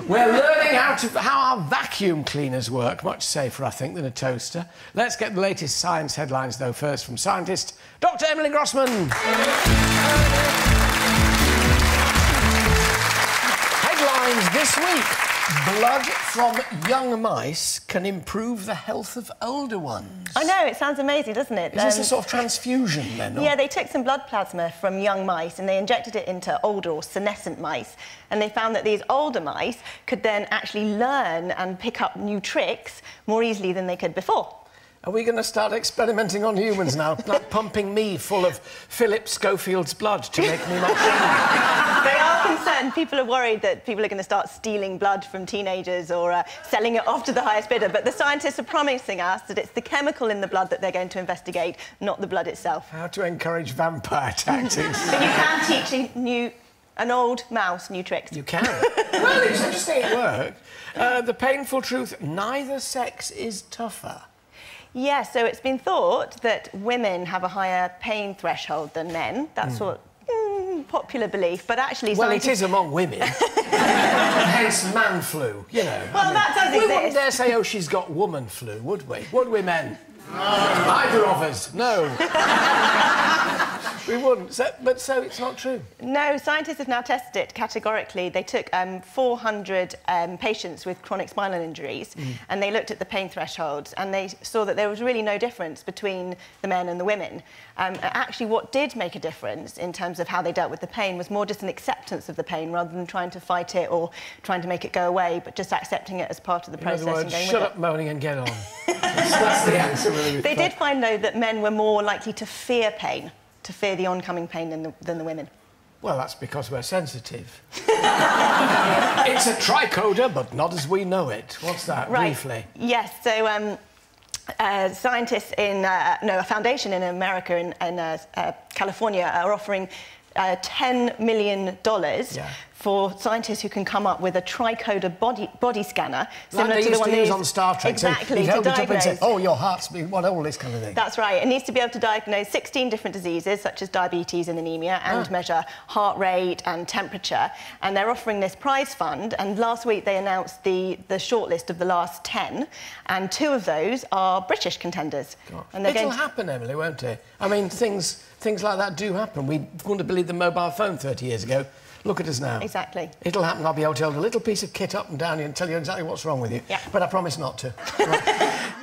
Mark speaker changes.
Speaker 1: We're learning how our vacuum cleaners work. Much safer, I think, than a toaster. Let's get the latest science headlines, though, first from scientist Dr. Emily Grossman. Headlines this week. Blood from young mice can improve the health of older ones.
Speaker 2: I know, it sounds amazing, doesn't it?
Speaker 1: Is this a sort of transfusion, then? Or?
Speaker 2: Yeah, they took some blood plasma from young mice and they injected it into older or senescent mice, and they found that these older mice could then actually learn and pick up new tricks more easily than they could before.
Speaker 1: Are we going to start experimenting on humans now? Like pumping me full of Philip Schofield's blood to make me more strong?
Speaker 2: They are concerned. People are worried that people are going to start stealing blood from teenagers or selling it off to the highest bidder. But the scientists are promising us that it's the chemical in the blood that they're going to investigate, not the blood itself.
Speaker 1: How to encourage vampire tactics.
Speaker 2: But you can teach an old mouse new tricks.
Speaker 1: You can. Well, it's interesting it worked. The painful truth, neither sex is tougher.
Speaker 2: Yeah, so it's been thought that women have a higher pain threshold than men. That's what popular belief, but actually...
Speaker 1: Well, it is among women. Hence man flu, you know.
Speaker 2: Well, that does exist.
Speaker 1: We wouldn't dare say, oh, she's got woman flu, would we? Would we, men? No. Either of us, no. We wouldn't. So it's not true?
Speaker 2: No, scientists have now tested it categorically. They took 400 patients with chronic spinal injuries and they looked at the pain thresholds and they saw that there was really no difference between the men and the women. Actually, what did make a difference in terms of how they dealt with the pain was more just an acceptance of the pain rather than trying to fight it or trying to make it go away, but just accepting it as part of the process.
Speaker 1: In other words,
Speaker 2: and going
Speaker 1: shut
Speaker 2: with
Speaker 1: up moaning and get on. That's the answer, really.
Speaker 2: They did find, though, that men were more likely to fear pain, to fear the oncoming pain than the women.
Speaker 1: Well, that's because we're sensitive. It's a tricoder, but not as we know it. What's that, briefly?
Speaker 2: Yes, so scientists in... a foundation in America, in California, are offering $10 million for scientists who can come up with a tricoder body scanner similar to the one they use
Speaker 1: on Star Trek.
Speaker 2: Exactly,
Speaker 1: so
Speaker 2: to diagnose.
Speaker 1: Say, oh, your heart's beating, all this kind of thing.
Speaker 2: That's right. It needs to be able to diagnose 16 different diseases, such as diabetes and anemia, and measure heart rate and temperature. And they're offering this prize fund. And last week they announced the shortlist of the last 10, and 2 of those are British contenders. And
Speaker 1: it'll happen, Emily, won't it? I mean, things like that do happen. We wouldn't have believed the mobile phone 30 years ago. Look at us now.
Speaker 2: Exactly.
Speaker 1: It'll happen. I'll be able to hold a little piece of kit up and down here and tell you exactly what's wrong with you.
Speaker 2: Yeah.
Speaker 1: But I promise not to. Right.